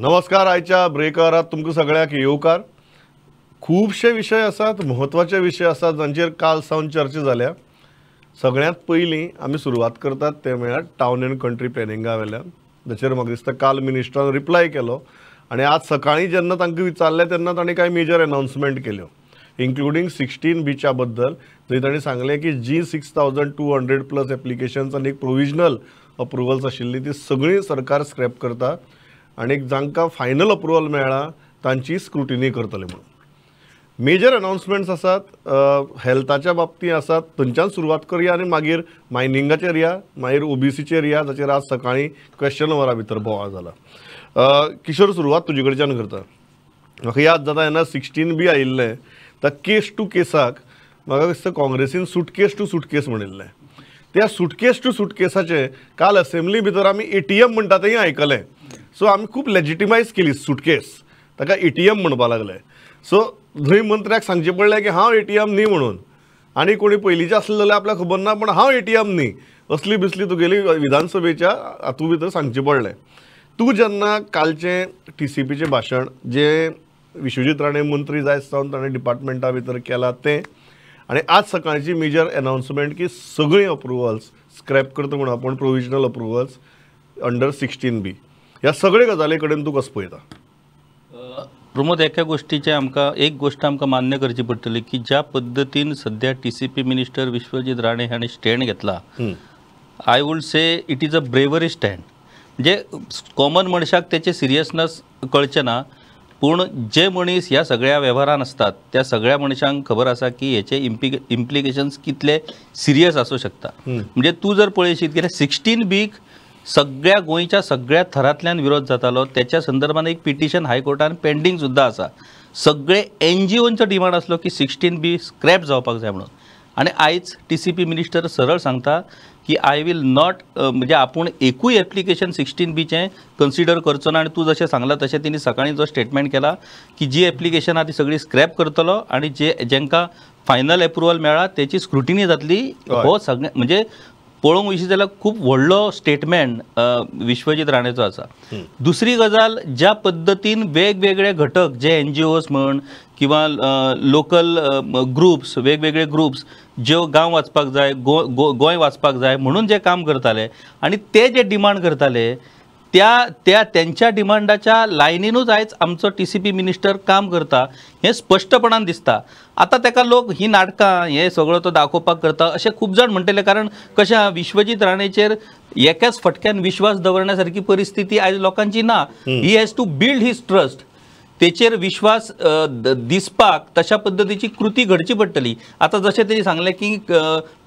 नमस्कार. आयच्या ब्रेकवरात तुमकां सगळ्याक येवकार. खूबशे विशय आसात, म्हत्वाचे विशय आसात जांचेर काल सावन चर्चा जाल्या. सगळ्यांत पयलीं आमी सुरवात करतात ते म्हळ्यार टावन एंड कंट्री प्लॅनिंगा वयल्यान, जाचेर म्हाका दिसता काल मिनिस्टरान रिप्लाय केलो आनी आज सकाळीं जेन्ना तांकां विचारलें तेन्ना तांणी कांय मेजर अनाउन्समेंट केल्यो, इन्क्लुडींग 16 बीचा बद्दल. जंय तांणी सांगलें की जी 6200+ एप्लिकेशन्स आनी प्रोविजनल अप्रुवल्स आशिल्ली ती सगळीं सरकार स्क्रॅप करता आनी जांकां फायनल अप्रुवल मेळ्ळा तांची स्क्रुटिनी करतले म्हणून. मेजर अनाउन्समेंट्स आसात, हेल्थाच्या बाबतींत आसात. थंयच्यान सुरवात करया आनी मागीर मायनिंगाचेर या, मागीर ओबीसीचेर या, जाचेर आज सकाळीं क्वेश्चन वरा भितर बोवाळ जाला. किशोर, सुरवात तुजे कडच्यान करता. म्हाका याद जाता जेन्ना 16B आयिल्लें त्या केस टू केसाक म्हाका दिसता काँग्रेसीन सुटकेस टू सुटकेस म्हणिल्लें. त्या सुटकेस टू सुटकेसाचें काल असेंब्ली भितर आमी ATM म्हणटा तेंय आयकलें. सो आमी खूब लेजिटिमायज केली सुटकेस, ताका ATM म्हणपा लागले. सो थंय मंत्र्याक सांगचें पडलें की हांव ATM न्ही म्हणून, आनी कोणी पयलींचे आसलें जाल्यार आपल्याक खबर ना, पण हांव ATM न्ही असली बिसली तुगेली विधानसभेच्या हातूंत भितर सांगचें पडलें. तूं जेन्ना कालचें TCPचें भाशण जें विश्वजीत राणे मंत्री जायत सावन ताणें डिपार्टमेंटा भितर केलां तें, आनी आज सकाळची मेजर अनाउन्समेंट की सगळीं अप्रुवल्स स्क्रॅप करता म्हणून आपण प्रोविजनल अप्रुवल्स अंडर 16B, ह्या सगळे गजाली कडेन तूं कसो पळयता? प्रमोद, एका गोष्टीचे एक गोष्ट आमकां मान्य करची पडटली की ज्या पद्दतीन सध्या TCP मिनिस्टर विश्वजीत राणे हांणी स्टँड घेतला, I would say it is a bravery stand. म्हणजे कॉमन मनशाक त्याचे सिरियसनेस कळचें ना, पूण जे मनीस ह्या सगळ्या वेव्हारान असतात त्या सगळ्या मनशांक खबर आसा की हेचे इम्प्लिकेशन्स कितले सिरियस आसूं शकता. म्हणजे तूं जर पळयशीत जाल्यार 16B सगळ्या गोंयच्या सगळ्या थरांतल्यान विरोध जातालो. त्याच्या संदर्भात एक पिटिशन हायकोर्टान पेंडींग सुद्धा आसा. सगळे NGOंचो डिमांड आसलो की 16B स्क्रॅप जावपाक जाय म्हणून. आनी आयज TCP मिनिस्टर सरळ सांगता की आय विल नॉट, म्हणजे आपूण एकूय एप्लिकेशन 16Bचें कन्सिडर करचो ना. आनी तूं जशें सांगलां तशें तिणी सकाळीं जो स्टेटमेंट केला की जी एप्लिकेशन आहा ती सगळी स्क्रॅप करतलो आनी जेंकां फायनल एप्रुवल मेळ्ळा तेची स्क्रुटिनी जातली. हो सगळें म्हणजे पळोवंक वयशी जाल्यार खूब व्हडलो स्टेटमेंट विश्वजीत राणेचो आसा. दुसरी गजाल, ज्या पद्दतीन वेगवेगळे घटक जे NGOs म्हण किंवा लोकल ग्रुप्स, वेगवेगळे ग्रुप्स ज्यो गांव वाचपाक जाय, गोंय वाचपाक जाय म्हणून जे काम करताले आनी ते जे डिमांड करताले त्यांच्या डिमांडाच्या लायनीनूच आयज आमचो TCP मिनिस्टर काम करता हें स्पश्टपणान दिसता. आतां ताका लोक ही नाटकां हे सगळो तो दाखोवपाक करता अशें खूब जाण म्हणटले, कारण कशें विश्वजीत राणेचेर एकाच फटक्यान विश्वास दवरण्यासारकी परिस्थिती आयज लोकांची ना. He has to build his trust. तेचेर विश्वास दिसपाक तशा पद्दतीची कृती घडची पडटली. आता जशें तेणी सांगलें की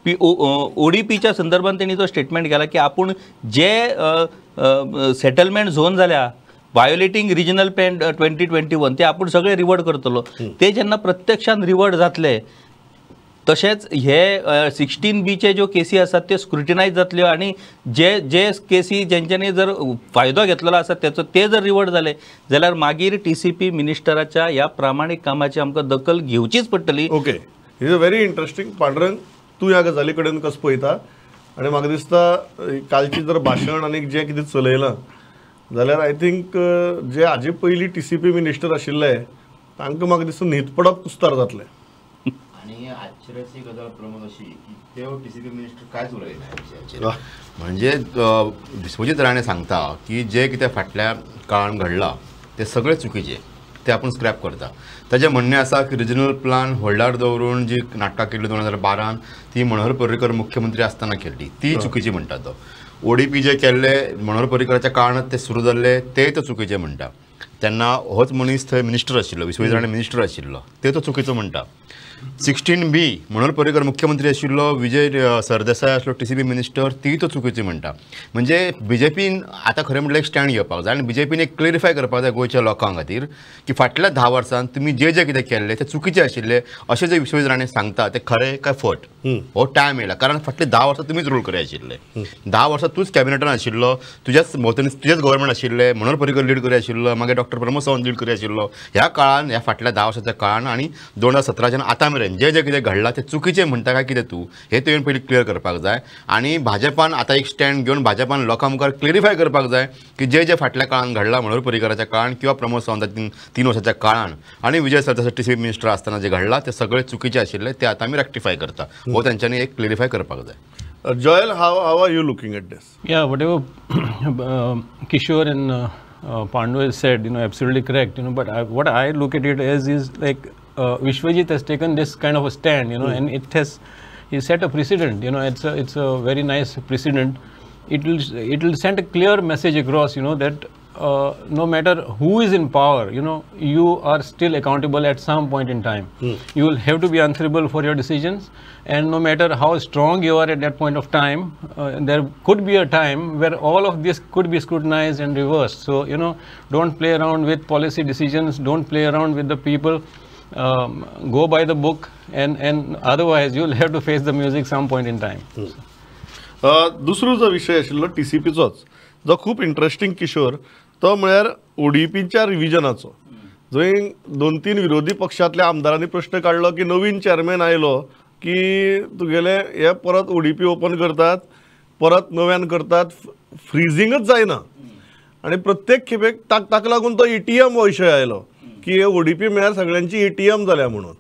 ODPच्या संदर्भात तेणी जो स्टेटमेंट केला की आपूण जे सेटलमेंट झोन जाल्या वायोलेटिंग रिजनल प्लॅन 2021 ते आपूण सगळे रिवर्ट करतलो. ते जेन्ना प्रत्यक्षान रिवर्ट जातले तशेंच हे 16Bचे ज्यो केसी आसात त्यो स्क्रुटिनायज जातल्यो आनी जे केसी जेंच्यांनी जर फायदो घेतलेलो आसा ते जर रिवर्ट जाले जाल्यार मागीर TCP मिनिस्टराच्या ह्या प्रामाणीक कामाची आमकां दखल घेवचीच पडटली. Okay, is a very interesting. Pandurang, तूं ह्या गजाली कडेन कसो पळयता? आनी म्हाका दिसता कालची जर भाशण आनी जें कितें चलयलां जाल्यार आय थिंक जे हाजे पयलीं TCP मिनिस्टर आशिल्ले तांकां म्हाका दिसता न्हीद पडप कुस्तार जातलें. आणि आश्चर्याची गजाल प्रमोद अशी की ते TCP मिनिस्टर कांयच उलयना. म्हणजे विश्वजीत राणे सांगता की जे कितें फाटल्या काळान घडलां ते सगळे चुकीचे, ते आपण स्क्रॅप करता. ताजें म्हणणें आसा की रिजनल प्लान होल्डार दवरून जी नाटकां केल्ली 2012 ती मनोहर पर्रीकर मुख्यमंत्री आसतना केल्ली ती चुकीची म्हणटा. तो ODP जे केल्ले मनोहर पर्रीकराच्या काळांत ते सुरू जाल्ले ते चुकीचे म्हणटा. तेन्ना होच मनीस थंय मिनिस्टर आशिल्लो, विश्वजीत राणे मिनिस्टर आशिल्लो, ते तो चुकीचो म्हणटा. 16B मनोहर पर्रीकर मुख्यमंत्री आशिल्लो, विजय सरदेसाय आसलो TCP मिनिस्टर, ती तो चुकीची म्हणटा. म्हणजे BJPन आतां खरें म्हटल्यार एक स्टँड घेवपाक जाय आनी BJPन एक क्लेरिफाय करपाक जाय गोंयच्या लोकां खातीर की फाटल्या 10 वर्सांत तुमी जे कितें केल्लें तें चुकीचें आशिल्लें अशें जे विश्वजीत राणे सांगता तें खरें काय फट. हो टायम येयला, कारण फाटले 10 वर्सां तुमीच रूल करे आशिल्ले. 10 वर्सां तूंच कॅबिनेटान आशिल्लो, तुज्याच गव्हर्मेंट आशिल्लें, मनोहर पर्रीकर लीड करे आशिल्लो, मागीर डॉक्टर प्रमोद सावंत लीड करी आशिल्लो ह्या काळान ह्या फाटल्या 10 वर्साच्या काळान आणि 2017च्यान आतां मेरेन जे कितें घडलां तें चुकीचें म्हणटा काय कितें तूं हे तुवें पयलीं क्लियर करपाक जाय आणि भाजपान आतां एक स्टँड घेवन भाजपान लोकां मुखार क्लिरिफाय करपाक जाय की जे फाटल्या काळान घडलां मनोहर पर्रीकराच्या काळान किंवा प्रमोद सावंताच्या 3 वर्साच्या काळान आणि विजय सरदेसाय TCP मिनिस्टर आसतना जे घडलां ते सगळे चुकीचे आशिल्ले ते आतां आमी रेक्टिफाय करता हो तांच्यांनी एक क्लिरिफाय करपाक जाय. Joel, how are you looking at this? Yeah, whatever Kishore and Pandu has said, absolutely correct. But what I look at it as is like Vishwajit has taken this kind of a stand, and he set a precedent. It's a very nice precedent. It will send a clear message across, that no matter who is in power, you are still accountable at some point in time. You will have to be answerable for your decisions, and no matter how strong you are at that point of time, there could be a time where all of this could be scrutinized and reversed. So, don't play around with policy decisions, don't play around with the people. Go by the book, and otherwise you'll have to face the music some point in time. दुसरो जो विषय आशिल्लो TCPचोच जो खूब interesting Kishore तो म्हळ्यार ODPच्या रिव्हिजनाचो जंय 2-3 विरोधी पक्षांतल्या आमदारांनी प्रश्न काडलो की नवीन चेअरमॅन आयलो की तुगेले हे परत ODP ओपन करतात परत नव्यान करतात फ्रीजिंगच जायना आणि प्रत्येक खेपेक ताका लागून तो ATM हो विशय आयलो की हे ODP म्हळ्यार सगळ्यांची ATM जाल्या म्हणून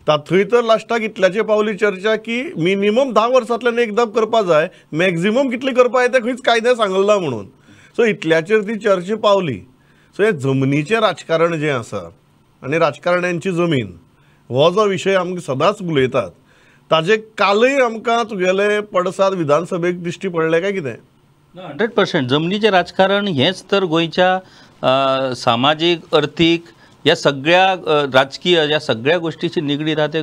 थंय तर लास्टाक इतल्याचे पावली चर्चा की मिनिमम 10 वर्सांतल्यान एकदां करपा जाय मॅक्झिमम कितली करपा जाय तें खंयच कायदे सांगला म्हणून सो इतल्याचेर ती चर्चा पावली. सो हे जमनीचें राजकारण जें आसा आनी राजकारण्यांची जमीन हो जो विशय आमकां सदांच उलयतात ताजे कालय आमकां तुगेले पडसाद विधानसभेक दिश्टी पडले काय कितें? 100% जमनीचें राजकारण हेच तर गोंयच्या सामाजीक अर्थीक या सगळ्या राजकीय या सगळ्या गोष्टीची निगडीत आहा ते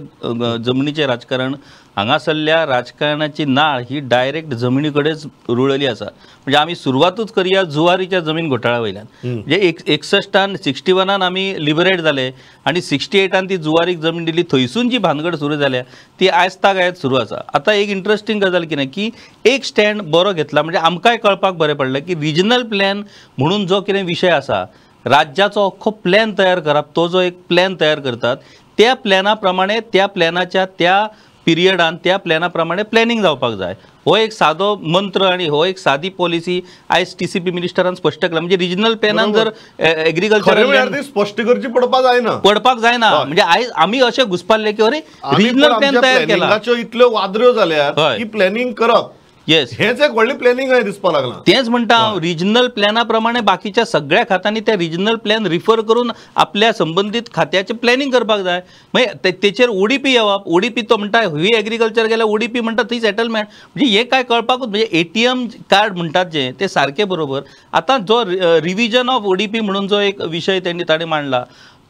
जमनीचें राजकारण. हांगासरल्या राजकारणाची नाळ ही डायरेक्ट जमनी कडेच रुळली आसा. म्हणजे आमी सुरवातूच करया जुवारीच्या जमीन घोटाळ्या वयल्यान. म्हणजे 61 61 आमी लिबरेट जाले आणि 68 ती जुवारीक जमीन दिली थंयसून जी भानगड सुरू जाल्या ती आयज तागायत सुरू आसा. आता एक इंटरेस्टिंग गजाल कितें की एक स्टँड बरो घेतला म्हणजे आमकांय कळपाक बरें पडलें की रिजनल प्लॅन म्हणून जो कितें विशय आसा राज्याचो अख्खो प्लॅन तयार करप तो जो एक प्लॅन तयार करतात त्या प्लॅना प्रमाणे त्या प्लॅनाच्या त्या पिरियडान त्या प्लॅना प्रमाणे प्लॅनिंग जावपाक जाय. हो एक सादो मंत्र आणि हो एक सादी पॉलिसी आयज TCP मिनिस्टरान स्पश्ट केला. म्हणजे रिजनल प्लॅनान जर एग्रीकल्चर स्पष्ट करची पडपाक जायना म्हणजे आयज आमी अशें घुसपाल्ले की अरे रिजनल प्लॅन तयार केला इतल्यो वादऱ्यो जाल्यात की प्लॅनिंग करप येस हेच एक व्हडली प्लॅनिंग आहे दिसपाक लागला. तेच म्हणटा रिजनल प्लॅना प्रमाणे बाकीच्या सगळ्या खात्यांनी त्या रिजनल प्लॅन रिफर करून आपल्या संबंधित खात्याचे प्लॅनिंग करपाक जाय. म्हणजे तेचेर ODP येवप ODP तो म्हणटा ही एग्रीकल्चर गेल्यार ODP म्हणटा थंय सेटलमेंट म्हणजे हे काय कळपाकूच म्हणजे ATM कार्ड म्हणटात जे ते सारखे बरोबर. आता जो रिव्हिजन ऑफ ODP म्हणून जो एक विषय ताणें मांडला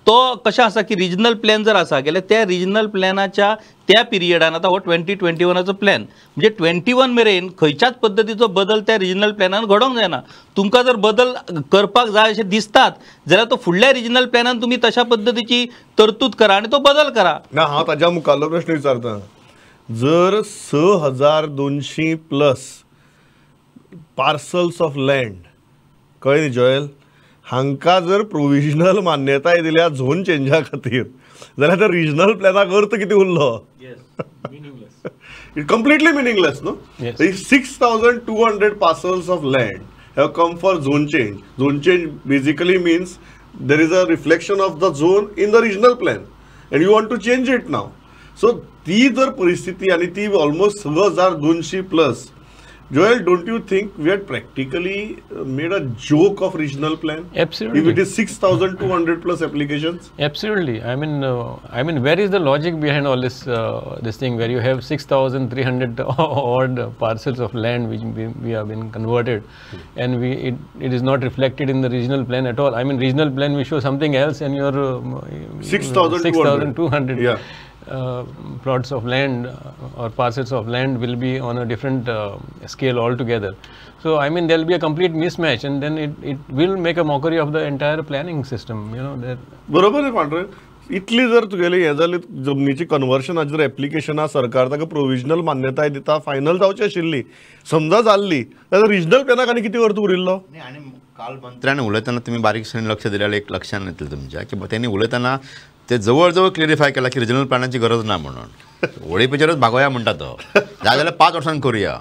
तो कशें आसा की रिजनल प्लॅन जर आसा जाल्यार त्या रिजनल प्लॅनाच्या त्या पिरियडान आता हो 2021चो प्लॅन म्हणजे 21 मेरेन खंयच्याच पद्दतीचो बदल त्या रिजनल प्लॅनान घडोवंक जायना. तुमकां जर बदल करपाक जाय अशें दिसतात जाल्यार तो फुडल्या रिजनल प्लॅनान तुमी तशा पद्दतीची तरतूद करा आणि तो बदल करा. ना हांव ताच्या मुखारलो प्रश्न विचारता. जर 6200+ पार्सल्स ऑफ लँड कळ्ळें न्ही जॉयल हांकां जर प्रोविजनल मान्यताय दिल्या झोन चेंजा खातीर जाल्यार त्या रिजनल प्लॅनाक अर्थ कितें उरलो? इट कंप्लिटली मिनिंगलेस नो. 6200 parcels of land have come for zone change. Zone change basically means there is a reflection of the zone in the regional plan and you want to change it now. So ती जर परिस्थिती आणि ती almost 6200+. Joel, don't you think we had practically made a joke of regional plan? Absolutely. If it is 6,200+ applications? Absolutely. I mean, where is the logic behind all this thing where you have 6,300 odd parcels of land which we have been converted, and it is not reflected in the regional plan at all. I mean, regional plan we show something else, and your 6,200. Yeah. Plots of land or parcels of land will be on a different scale altogether. So I mean there will be a complete mismatch, and then it will make a mockery of the entire planning system. बरोबर आहे पांढरे. इतली जर तुगेली हे जाली जमनीची कन्वर्शनाची जर एप्लिकेशनां सरकार ताका प्रोविजनल मान्यताय दिता फायनल जावची आशिल्ली समजा जाल्ली जाल्यार रिजनल प्लॅनाक आनी कितें अर्थ उरिल्लो? आणि काल मंत्र्याने उलयतना तुम्ही बारीकसाणी लक्ष दिल्याला एक लक्षात येतलं तुमच्या की त्यांनी उलयतना ते जवळजवळ क्लिअरिफाय केला की रिजनल प्लॅनाची गरज ना म्हणून ओडीपीचेरच भागोया म्हणटा तो जाल्यार 5 वर्सांनी करूया.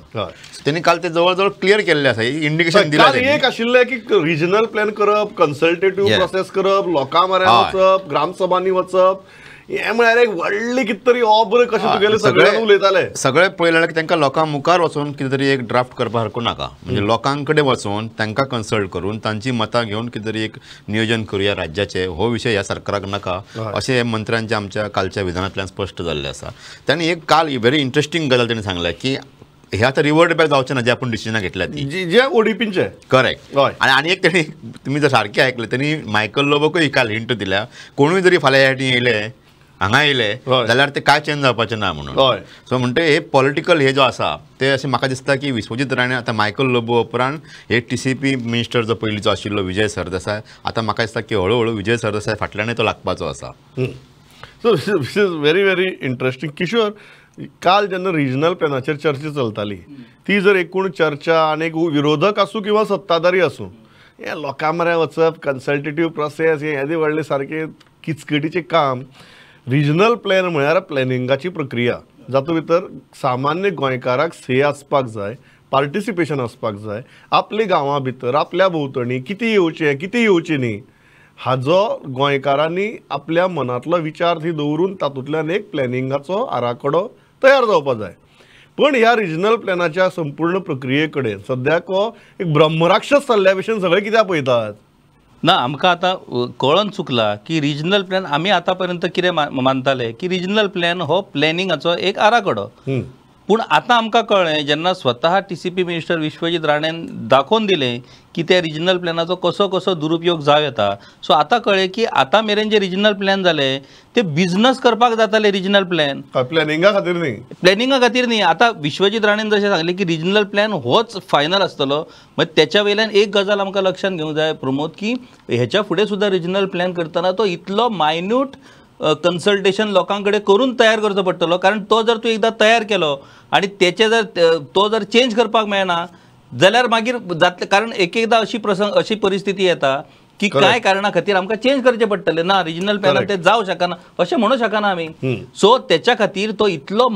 त्यांनी काल ते जवळजवळ क्लिअर केल्ले आसा, इंडिकेशन दिला. एक आशिल्लें की रिजनल प्लॅन करप, कन्सल्टेटिव्ह प्रोसेस करप, लोकां म्हऱ्यान वचप, ग्रामसभांनी वचप, हे म्हळ्यार एक व्हडली कितें तरी ऑब्र कशें तुगेले सगळे उलयताले. सगळे पळयल्यार तांकां लोकां मुखार वचून कितें तरी एक ड्राफ्ट करपा सारको नाका, म्हणजे लोकां कडेन वचून तांकां कन्सल्ट करून तांची मतां घेवन कितें तरी एक नियोजन करूया राज्याचे, हो विशय ह्या सरकाराक नाका अशें मंत्र्यांचे आमच्या कालच्या विधानांतल्यान स्पश्ट जाल्लें आसा. त्यांनी एक काल व्हेरी इंट्रस्टिंग गजाल त्यांनी सांगल्या की हे आता रिवर्ट बॅक जावचें ना जे आपण डिसिजनां घेतल्या ती जे ओडीपीचे. करेक्ट. आणि एक त्यांनी तुम्ही जर सारकें आयकलें त्यांनी मायकल लोबोकूय काल हिंट दिल्या कोणूय जरी फाल्यां ह्या फावटी येयले हांगा येयले जाल्यार ते काय चेंज जावपाचें ना म्हणून. सो म्हणटे हे पॉलिटिकल हे जो आसा ते अशें म्हाका दिसता की विश्वजीत राणे आतां मायकल लोबो उपरांत हे TCP मिनिस्टर जो पयलींचो आशिल्लो विजय सरदेसाय, आतां म्हाका दिसता की हळू विजय सरदेसाय फाटल्यानय तो लागपाचो आसा. So this is very very interesting. Kishore, काल जेन्ना रिजनल प्लॅनाचेर चर्चा चलताली ती जर एकूण चर्चा आनी विरोधक आसूं किंवा सत्ताधारी आसूं, हे लोकां म्हऱ्यान वचप, कन्सल्टेटिव्ह प्रोसेस, हे येदे व्हडले सारके किचकटीचें काम. रिजनल प्लॅन म्हळ्यार प्लॅनिंगाची प्रक्रिया, जातूं भितर सामान्य गोंयकाराक से आसपाक जाय, पार्टिसिपेशन आसपाक जाय, आपल्या गांवां भितर आपल्या भोंवतणी कितें येवचें कितें येवचें न्ही हाजो गोंयकारांनी आपल्या मनांतलो विचार थंय दवरून तातूंतल्यान एक प्लॅनिंगाचो आराखडो तयार जावपाक जाय. पण ह्या रिजनल प्लॅनाच्या संपूर्ण प्रक्रिये कडेन सद्याक हो एक ब्रह्मराक्षस चल्ल्या भशेन सगळे कित्याक पळयतात ना. आमकां आतां कळोन चुकला की रिजनल प्लॅन आमी आतां पर्यंत कितें मानताले की रिजनल प्लॅन हो प्लॅनिंगाचो एक आराखडो. पूण आतां आमकां कळ्ळें जेन्ना स्वता TCP मिनिस्टर विश्वजीत राणेन दाखोवन दिलें की त्या रिजनल प्लॅनाचो कसो कसो दुरुपयोग जावं येता. सो आतां कळ्ळें की आतां मेरेन जे रिजनल प्लॅन जाले ते बिझनस करपाक जाताले रिजनल प्लॅन, प्लॅनिंगा खातीर न्ही. प्लॅनिंगा खातीर न्ही. आतां विश्वजीत राणेन जशें सांगलें की रिजनल प्लॅन होच फायनल आसतलो, मागीर त्याच्या वयल्यान एक गजाल आमकां लक्षात घेवंक जाय प्रमोद की हेच्या फुडें सुद्दां रिजनल प्लॅन करतना तो इतलो मायन्यूट कन्सल्टेशन लोकां कडेन करून तयार करचो पडटलो. कारण तो जर तूं एकदां तयार केलो आनी तेचे जर तो जर चेंज करपाक मेळना जाल्यार मागीर जातलें. कारण एकदां अशी परिस्थिती येता की काय कारणा खातीर आमकां चेंज करचें पडटलें ना, रिजनल प्लॅनान ते जावं शकना अशें म्हणूं शकना आमी. सो तेच्या खातीर तो इतलो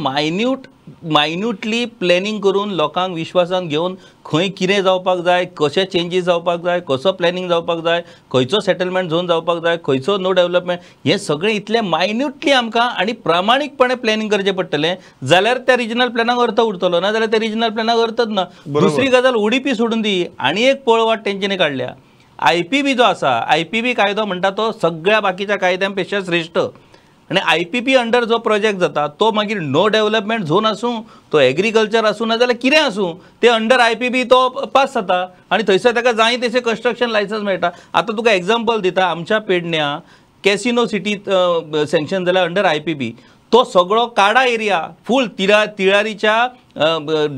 मायन्यूटली प्लॅनिंग करून लोकांक विश्वासान घेवन खंय कितें जावपाक जाय, कशे चेंजीस जावपाक जाय, कसो प्लॅनिंग जावपाक जाय, खंयचो सेटलमेंट झोन जावपाक जाय, खंयचो नो डेव्हलपमेंट, हें सगळें इतलें मायन्यूटली आमकां आनी प्रामाणीकपणे प्लॅनिंग करचें पडटलें जाल्यार त्या रिजनल प्लॅनाक अर्थ उरतलो, ना जाल्यार त्या रिजनल प्लॅनाक अर्थच ना. दुसरी गजाल ओडीपी सोडून दी, आनी एक पळवाट तेंच्यांनी काडल्या. IPB जो आसा, IPB कायदो म्हणटा तो सगळ्या बाकीच्या कायद्यां पेक्षा श्रेष्ठ. आनी IPB अंडर जो प्रोजेक्ट जाता तो मागीर नो डेव्हलपमेंट झोन आसूं, तो एग्रीकल्चर आसूं, ना जाल्यार कितें आसूं, ते अंडर IPB तो पास जाता आनी थंयसर ताका जाय तशें कंस्ट्रक्शन लायसन्स मेळटा. आतां तुका एग्जाम्पल दिता, आमच्या पेडण्या कॅसिनो सिटी सँक्शन जाल्यार अंडर IPB तो सगळो काडा एरिया फूल तिळारीच्या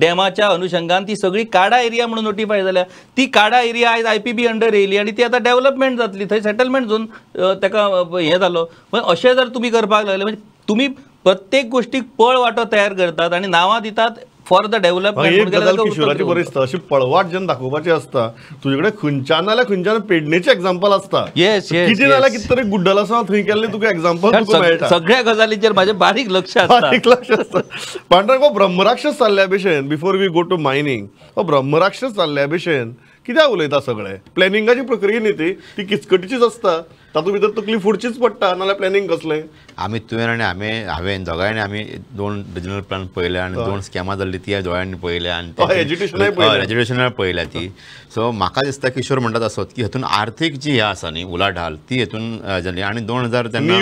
डॅमाच्या अनुशंगान ती सगळी काडा एरिया म्हणून नोटिफाय जाल्या. ती काडा एरिया आयज IPB अंडर येयली आनी ती आतां डेव्हलपमेंट जातली, थंय सेटलमेंट झोन ताका हें जालो. अशें जर तुमी करपाक लागले म्हणजे तुमी प्रत्येक गोष्टीक पळ वाटो तयार करतात आनी नांवां दितात फॉर द डेव्हलपमेंट. किशोराची परिस्थिती अशी पळवाट जेन्ना दाखोवपाची आसता तुजे कडेन खंयच्यान नाल्यार खंयच्यान पेडणेचे एग्जाम्पल आसता. कितें नाल्यार कितें तरी गुड्डल आसा थंय केल्ले तुका एग्जाम्पल मेळटा. सगळ्या गजालींचेर म्हाजें बारीक लक्ष आसता. पांढरा हो ब्रह्मराक्षस चालल्या भशेन before we go to mining हो ब्रह्मराक्षस चालल्या भशेन कित्याक उलयता सगळे. प्लॅनिंगाची प्रक्रिया न्ही ती किचकटीचीच आसता, तातूंत भितर तकली फुडचीच पडटा, नाल्यार प्लॅनिंग कसलें. आमी तुवें आनी हांवें दोगांयनी आमी 2 रिजनल प्लॅन पळयल्या आनी 2 स्कॅमां जाल्ली ती दोळ्यांनी पळयल्या आनी एज्युकेशनाय पळयल्या ती. सो म्हाका दिसता किशोर म्हणटा तसोच की हातूंत आर्थीक जी हें आसा न्ही उलाढाल ती हातूंत जाली. आनी 2000 तेन्ना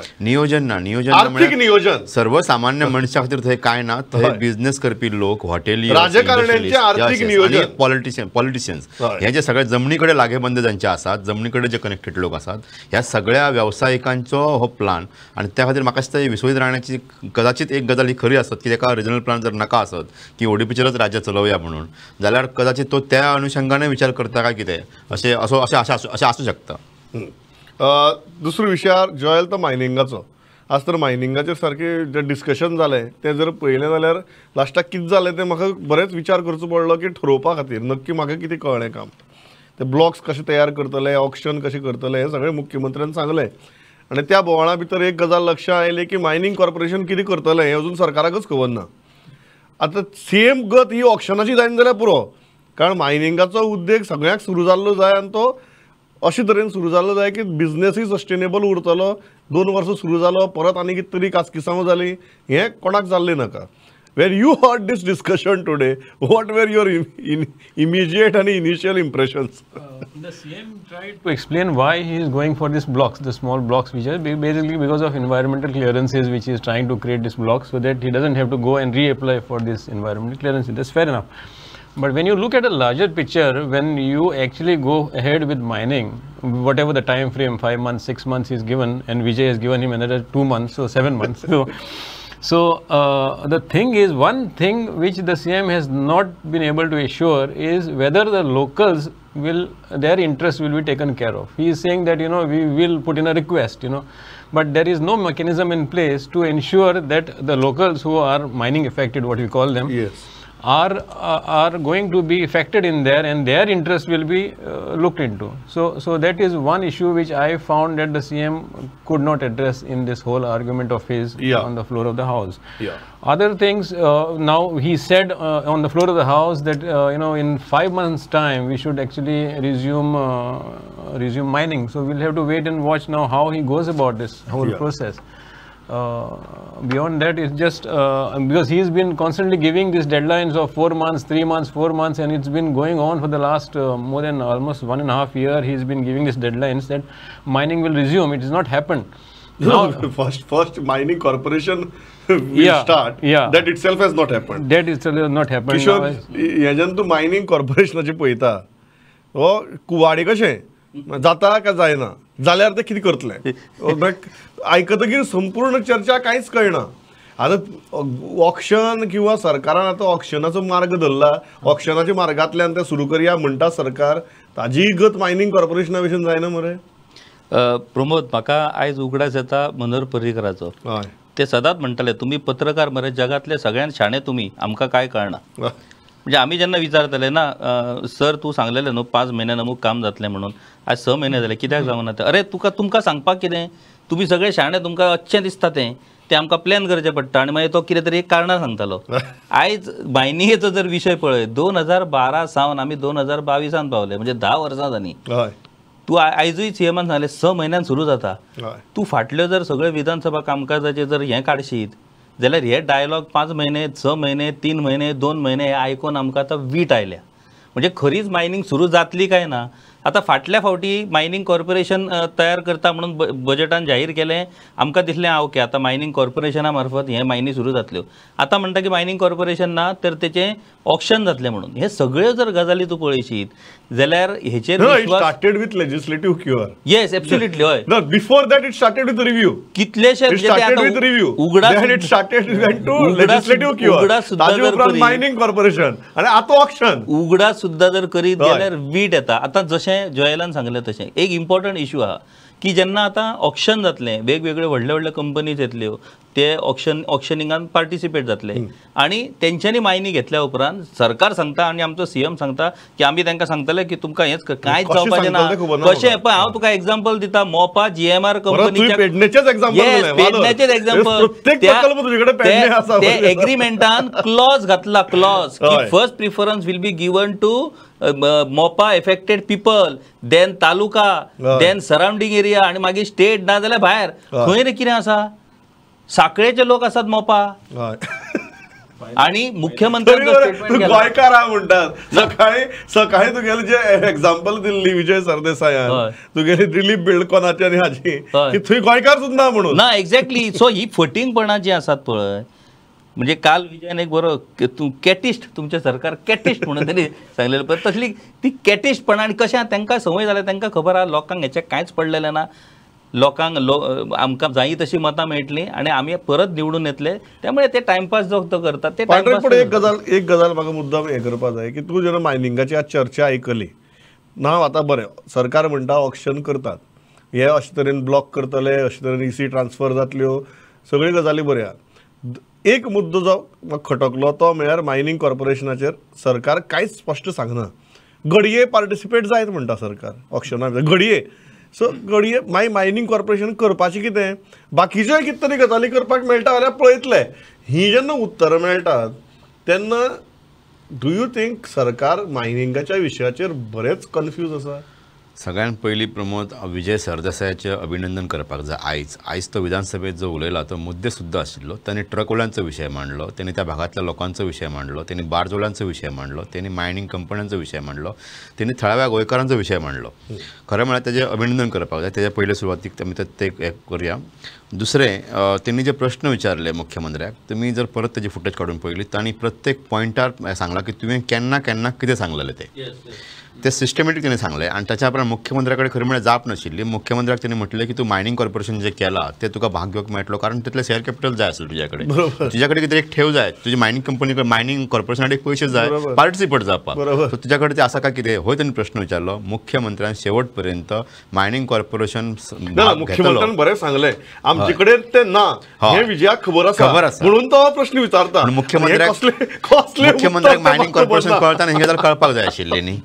नियोजन ना सर्वसामान्य मनशा खातीर थंय कांय ना. थंय बिझनेस करपी लोक, हॉटेली, पॉलिटिशियन्स हे जे सगळे जमनी कडेन लागेबंद जांचे आसात, जमनी कडेन जे कनेक्टेड लोक आसात, ह्या सगळ्या वेवसायिकांचो हो प्लान. आनी त्या खातीर म्हाका दिसता विश्वजीत राण्याची कदाचित एक गजाल ही खरी आसत की ताका रिजनल प्लान जर नाका आसत की ओडीपीचेरच राज्य चलोवया म्हणून, जाल्यार कदाचित तो त्या अनुशंगाने विचार करता काय कितें अशें आसूं शकता. दुसरो विशयार जॉयल तो मायनिंगाचो. आज तर मायनिंगाचेर सारकें जे डिस्कशन जालें तें जर पळयलें जाल्यार लास्टाक कितें जालें तें म्हाका बरेंच विचार करचो पडलो की ठरोवपा खातीर नक्की म्हाका कितें कळ्ळें काम. ते ब्लॉक्स कशे तयार करतले, ऑक्शन कशें करतले, हे सगळें मुख्यमंत्र्यान सांगलें. आनी त्या बोवाळा भितर एक गजाल लक्षांत आयली की मायनींग कॉर्पोरेशन कितें करतलें हें अजून सरकाराकच खबर ना. आतां सेम गत ही ऑक्शनाची जायना जाल्यार पुरो, कारण मायनिंगाचो उद्देग सगळ्यांक सुरू जाल्लो जाय आनी तो अशे तरेन सुरू जाल्लो जाय की बिझनेसूय सस्टेनेबल उरतलो. 2 वर्सां सुरू जालो परत आनी कितें तरी कासकिसांव जाली, हें कोणाक जाल्लें नाका. When you heard this discussion today, what were your immediate and initial impressions? The CM tried to explain why he is going for these blocks, the small blocks, which are basically because of environmental clearances, which he is trying to create this blocks so that he doesn't have to go and reapply for this environmental clearance. That's fair enough. But when you look at a larger picture, when you actually go ahead with mining, whatever the time frame, 5 months, 6 months is given, and Vijay has given him another 2 months, so 7 months. So the thing is, one thing which the CM has not been able to assure is whether the locals will, their interest will be taken care of. He is saying that, we will put in a request, but there is no mechanism in place to ensure that the locals who are mining affected, what we call them, Yes. are going to be affected in there, and their interest will be looked into. So that is one issue which I found that the CM could not address in this whole argument of his on the floor of the House. Yeah. Other things, now he said on the floor of the House that in 5 months' time we should actually resume mining. So we'll have to wait and watch now how he goes about this whole process. Beyond that, it's just because he's been constantly giving these deadlines of 4 months, 3 months, 4 months, and it's been going on for the last more than almost 1.5 years. He's been giving these deadlines that mining will resume. It has not happened. No, first mining corporation will start. Yeah. That itself has not happened. That itself has not happened. Kishore, हेच्यान तूं mining कॉर्पोरेशनाचें पळयता, हो कुवाडे कशें जाता काय जायना, जाल्यार ते कितें करतले, आयकतकीर संपूर्ण चर्चा कांयच कळना. आतां ऑक्शन किंवा सरकारान आतां ऑक्शनाचो मार्ग धरला, ऑक्शनाच्या मार्गांतल्यान ते सुरू करया म्हणटा सरकार, ताजी गत मायनिंग कॉर्पोरेशना भशेन जायना मरे. प्रमोद, म्हाका आयज उगडास येता मनोहर पर्रीकराचो. ते सदांच म्हणटाले, तुमी पत्रकार मरे, जगातले सगळ्यात शाणे तुमी, आमकां काय कळना. म्हणजे आमी जेन्ना विचारताले ना, सर तूं सांगलेलें न्हू 5 म्हयन्यान अमूक काम जातलें म्हणून, आज 6 म्हयने जाले, कित्याक जावना तें? अरे तुमकां सांगपाक कितें, तुमी सगळे शाणे, तुमकां अच्छें दिसता तें आमकां प्लॅन करचें पडटा आनी मागीर तो कितें तरी एक कारणां सांगतालो. आयज मायनिंगेचो जर विशय पळय, 2012 सावन आमी 2022 पावले, म्हणजे 10 वर्सां जालीं. तूं आयजूय सीएमान सांगलें 6 म्हयन्यान सुरू जाता. तूं फाटल्यो जर सगळे विधानसभा कामकाजाचें जर हें काडशीत जाल्यार हे डायलॉग 5 महिने, 6 महिने, 3 महिने, 2 महिने हे आयकून आमकां आतां वीट आयल्या. म्हणजे खरीच मायनिंग सुरू जातली काय ना. आता फाटल्या फावटी मायनिंग कॉर्पोरेशन तयार करता म्हणून बजेटान जाहीर केलें, आमकां दिसलें ओके आता मायनिंग कॉर्पोरेशना मार्फत हे मायनी सुरू जातल्यो. आता म्हणटा की मायनिंग कॉर्पोरेशन ना तर तेचें ऑक्शन जातलें म्हणून. हे सगळ्यो जर गजाली तूं पळयशीत जाल्यार हेचेर started with legislative cure. Yes, absolutely. हय, before that it started with review. कितलेशे मायनिंग कॉर्पोरेशन आणि आता ऑक्शन उगडास सुद्धा जर करीत जाल्यार वीट येता. आता जशें जयलान सांगलें तशें एक इम्पॉर्टंट इशू आहा की जेन्ना आतां ऑक्शन जातलें, वेगवेगळे व्हडले व्हडले कंपनीज येतल्यो, ते ऑक्शनिंगान पार्टिसिपेट जातले आणि तेंच्यांनी मायनी घेतल्या उपरांत सरकार सांगता आणि आमचो सीएम सांगता की आमी तांकां सांगतले की तुमकां हेच कांयच जावपाचें ना. कशें पळय, हांव तुका एग्जांपल दिता, मोपा जीएमआर कंपनीच्या पेडण्याचेच एग्जांपल, ते एग्रीमेंटान क्लॉज घातला, क्लॉज की first preference will be given to Mopa affected people, then taluka, then surrounding area आणि मागीर स्टेट ना जाल्यार भायर. खंय रे कितें आसा, साखळेचे लोक असतात मोपा आणि मुख्यमंत्री गोंयकार म्हणटात. सकाळी तुगेले जे एक्झाम्पल दिल्ली विजय सरदेसायान, तुगेली दिलीप बिल्डकॉनाची आनी हाजी, की थंय गोंयकार सुद्दां म्हणून ना. एक्झॅक्टली. सो ही फटींगपणां जी आसात पळय, म्हणजे काल विजयान एक बरो तूं कॅटिस्ट, तुमचें सरकार कॅटिस्ट म्हणून तरी सांगलेलें पळय, तसली ती कॅटिस्टपणां. आनी कशें तांकां संवय जाल्या, तांकां खबर आहा लोकांक हेचें कांयच पडलेलें ना. लोकांक आमकां जायी तशी मतां मेळटलीं आणि आमी परत निवडून येतले, त्यामुळे ते टायमपास जो तो करतात ते टायमपास. एक गजाल म्हाका मुद्दाम हें करपा जाय की तूं जेन्ना मायनिंगाची आज चर्चा आयकली ना, आतां बरें सरकार म्हणटा ऑक्शन करतात, हे अशे तरेन ब्लॉक करतले, अशे तरेन इसी ट्रान्सफर जातल्यो, सगळ्यो गजाली बऱ्यो आहा. एक मुद्दो जो म्हाका खटकलो तो म्हळ्यार मायनिंग कॉर्पोरेशनाचेर सरकार कांयच स्पश्ट सांगना. घडये पार्टिसिपेट जायत म्हणटा सरकार ऑक्शना भितर घडये. सो घडये मायनींग कॉर्पोरेशन करपाचें कितें, बाकीचे कितें तरी गजाली करपाक मेळटा जाल्यार पळयतले. ही जेन्ना उत्तरां मेळटात तेन्ना डू यू थिंक सरकार मायनिंगाच्या विशयाचेर बरेंच कन्फ्यूज आसा? सगळ्यात पयलीं प्रमोद विजय सरदेसायाचें अभिनंदन करपाक जाय. आयज तो विधानसभेत जो उलयला तो मुद्दे सुद्दां आशिल्लो. तांणी ट्रकवाल्यांचो विशय मांडलो, तांणी त्या भागांतल्या लोकांचो विशय मांडलो, तांणी बारजोळ्यांचो विशय मांडलो, तांणी मायनींग कंपन्यांचो विशय मांडलो, तांणी थळाव्या गोंयकारांचो विशय मांडलो. खरें म्हळ्यार तेजें अभिनंदन करपाक जाय. तेजे पयले सुरवातीक आमी ते करुया. दुसरें, त्यांनी जे प्रश्न विचारले मुख्यमंत्र्याक, तुम्ही जर परत तेजी फुटेज काडून पळयली, तांणी प्रत्येक पॉयंटार सांगला की तुवें केन्ना केन्ना कितें सांगलेलें ते सिस्टमॅटीक ताणें सांगलें. आनी ताच्या उपरांत मुख्यमंत्र्या कडेन खरें म्हळ्यार जाप नाशिल्ली. मुख्यमंत्र्याक ताणें म्हटलें की तूं मायनींग कॉर्पोरेशन जें केलां तें तुका भाग घेवंक मेळटलो, कारण तितलें शेअर कॅपिटल जाय आसलें तुज्या कडेन. तुज्या कडेन कितें एक ठेव जाय, तुजी मायनींग कंपनी मायनींग कॉर्पोरेशनाक एक पयशे जाय पार्टिसिपेट जावपाक. सो तुज्या कडेन ते आसा काय कितें हो ताणें प्रश्न विचारलो. मुख्यमंत्र्यान शेवट पर्यंत मायनींग कॉर्पोरेशन मुख्यमंत्र्यान बरें सांगलें आमचे कडेन ते ना हे विजयाक खबर आसा म्हणून तो प्रश्न विचारता. मुख्यमंत्र्याक मायनींग कॉर्पोरेशन करताना ही गजाल कळपाक जाय आशिल्ली न्ही.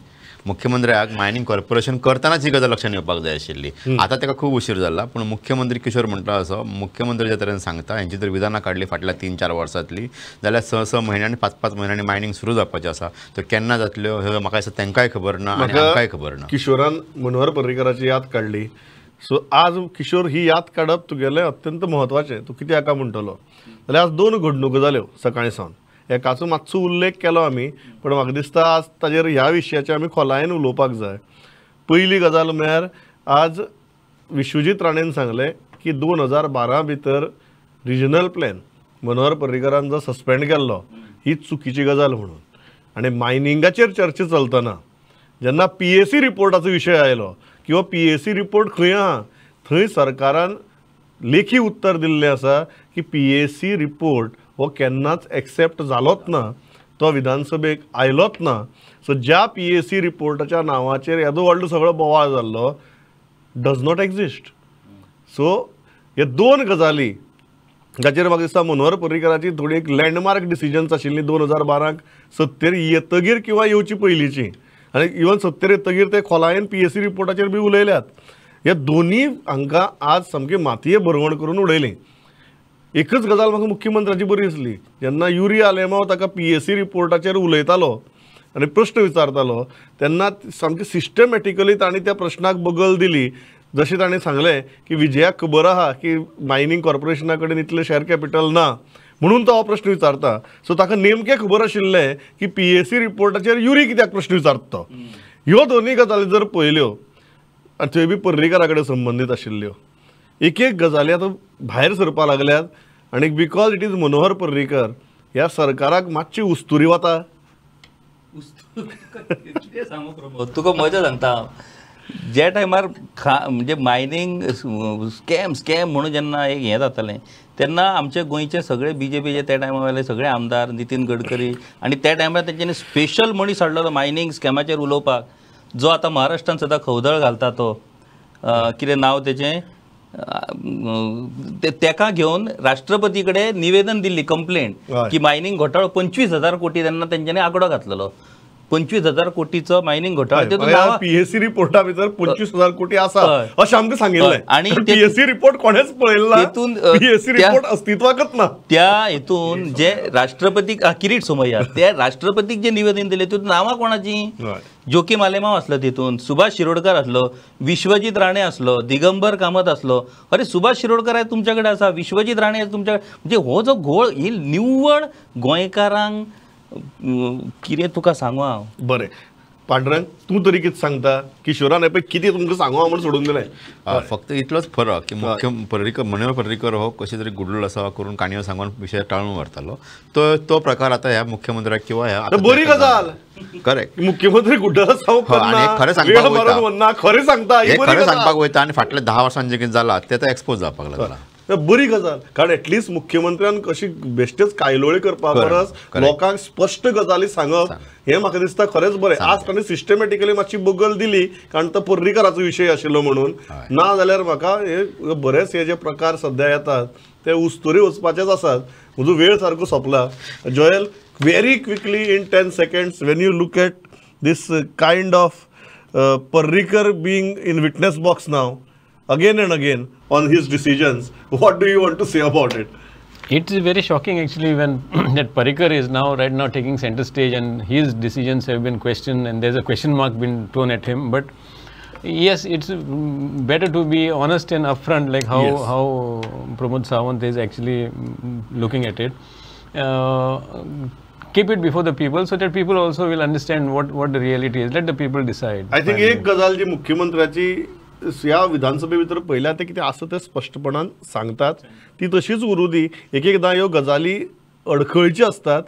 मुख्यमंत्र्याक मायनींग कॉर्पोरेशन करतानाच ही गजाल लक्षांत येवपाक जाय आशिल्ली. आतां ताका खूब उशीर जाला, पूण मुख्यमंत्री किशोर म्हणटा असो, मुख्यमंत्री ज्या तरेन सांगता हेंची जर विधानां काडली फाटल्या 3-4 वर्सांतली जाल्यार 6-6 म्हयन्यांनी 5-5 म्हयन्यांनी मायनींग सुरू जावपाचें आसा. त्यो केन्ना जातल्यो हे म्हाका दिसता तांकांय खबर ना आनी आमकांय खबर ना. किशोरान मनोहर पर्रीकराची याद काडली. सो आज किशोर ही याद काडप तुगेलें अत्यंत म्हत्वाचें. तूं कितें हाका म्हणटलो जाल्यार आज 2 घडणुको जाल्यो सकाळी सावन. एकाचो मातसो उल्लेख केलो आमी, पण म्हाका दिसता आज ताजेर ह्या विशयाचेर आमी खोलायेन उलोवपाक जाय. पयली गजाल म्हळ्यार आज विश्वजीत राणेन सांगलें की 2012 भितर रिजनल प्लॅन मनोहर पर्रीकरान जो सस्पेंड केल्लो ही चुकीची गजाल म्हणून. आनी मायनिंगाचेर चर्चा चलतना जेन्ना PAC रिपोर्टाचो विशय आयलो किंवा PAC रिपोर्ट खंय आहा, थंय सरकारान लेखी उत्तर दिल्लें आसा की PAC रिपोर्ट हो केन्नाच एक्सेप्ट जालोच ना, तो विधानसभेक आयलोच ना. सो ज्या PAC रिपोर्टाच्या नांवाचेर येदो व्हडलो सगळो बोवाळ जाल्लो डज नॉट एक्झिस्ट. सो हे 2 गजाली जाचेर म्हाका दिसता मनोहर पर्रीकराची थोडी एक लँडमार्क डिसिजन्स आशिल्ली 2012 70 येतगीर किंवा येवची पयलींची. आनी इवन 70 येतगीर ते खोलायेन PAC रिपोर्टाचेर बी उलयल्यात. हे दोनी हांकां आज सामकी मातये भरवण करून उडयली. एकच गजाल म्हाका मुख्यमंत्र्याची बरी दिसली, जेन्ना युरी आलेमांव ताका PAC रिपोर्टाचेर उलयतालो आनी प्रश्न विचारतालो तेन्ना सामकी सिस्टमॅटिकली तांणी त्या प्रश्नाक बगल दिली. जशें ताणें सांगलें की विजयाक खबर आहा की मायनींग कॉर्पोरेशना कडेन इतलें शेअर कॅपिटल ना म्हणून तो हो प्रश्न विचारता. सो ताका नेमकें खबर आशिल्लें की PAC रिपोर्टाचेर युरी कित्याक प्रश्न विचारता तो. ह्यो दोनूय गजाली जर पळयल्यो आनी थंय बी पर्रीकरा कडेन संबंदीत आशिल्ल्यो, एक गजाली आतां भायर सरपा लागल्यात. आनी because it is Manohar Parrikar ह्या सरकाराक मातशी उस्तुरी वता. कितें सांगू प्रमोद, तुका मजा सांगता हांव. ज्या टायमार म्हणजे मायनींग स्कॅम म्हणून जेन्ना एक हें जातालें तेन्ना आमचे गोंयचे सगळे BJPचे त्या टायमार सगळे आमदार नितीन गडकरी आनी त्या टायमार तेंच्यांनी स्पेशल मनीस हाडलो मायनींग स्कॅमाचेर उलोवपाक, जो आतां महाराष्ट्रान सदां खवदळ घालता तो कितें नांव तेचें, तेका घेवन राष्ट्रपती कडेन निवेदन दिल्ली कंप्लेंट की मायनींग घोटाळो 25,000 कोटी तेन्ना तेंच्यांनी आंकडो घातलेलो. 25,000 कोटीचो मायनींग घोटाळो PAC रिपोर्टा भितर 25,000 कोटी आसा अशें आमकां सांगिल्लें. आनी PAC रिपोर्ट कोणेच पळयल्लो ना, PAC रिपोर्ट अस्तित्वाकच ना. त्या हेतून जे राष्ट्रपतीक किरीट सोमय्या त्या राष्ट्रपतीक जे निवेदन दिलें तितून नांवां कोणाची, जोकी मालेमांव आसलो तितून, सुभाष शिरोडकर आसलो, विश्वजीत राणे आसलो, दिगंबर कामत आसलो. अरे सुभाष शिरोडकर आहे तुमच्या कडेन आसा, विश्वजीत राणे आहे तुमच्या कडेन. म्हणजे हो जो घोळ ही निव्वळ गोंयकारांक कितें तुका सांगू हांव. बरें पांडुरंग, तूं तरी कितें सांगता? किशोरान पळय कितें तुमकां सांगू हांव म्हूण सोडून दिलें. फक्त इतलोच फरक की मनोहर पर्रीकर हो कशें तरी गुडूळ आसा करून काणयो सांगून विशय टाळून व्हरतालो. तो प्रकार आतां ह्या मुख्यमंत्र्याक किंवा ह्या बरी गजाल. करेक्ट, मुख्यमंत्री गुड्डल खरें सांगपाक वयता आनी फाटल्या 10 वर्सांनी जें कितें जालां तें एक्सपोज जावपाक लागला. बरी गजाल, कारण एटलिस्ट मुख्यमंत्र्यान कशी बेश्टेच कायलोळी करपा परस लोकांक स्पश्ट गजाली सांगप हें म्हाका दिसता खरेंच बरें. आज ताणें सिस्टमॅटिकली मातशी बगल दिली कारण तो पर्रीकराचो विशय आशिल्लो म्हणून. ना जाल्यार म्हाका हे बरेच हे जे प्रकार सध्या येतात ते उस्तुरी वचपाचेच आसात. म्हजो वेळ सारको सोंपला. Joel, very quickly in 10 seconds, when you look at this kind of Parrikar being in witness box now again and again on his decisions. What do you want to say about it? It's very shocking actually when that Parrikar is right now taking center stage and his decisions have been questioned and there's a question mark been thrown at him. But yes, it's better to be honest and upfront, like how Pramod Sawant is actually looking at it. Keep it before the people so that people also will understand what the reality is. Let the people decide. I think एक गजाल जी मुख्यमंत्र्याची या विधानसभे भितर पयल्या ते कितें आसा ते स्पष्टपणान सांगतात ती तशीच उरू दी. एकदा ह्यो गजाली अडखळची असतात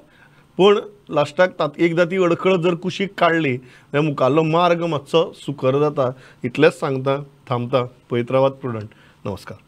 पण लास्टाक एकदा ती अडखळ जर कुशीक काडली जाल्यार मुखाल्लो मार्ग मातसो सुकर जाता. इतलेंच सांगता थांबता. पळयत रावात प्रुडंट. नमस्कार.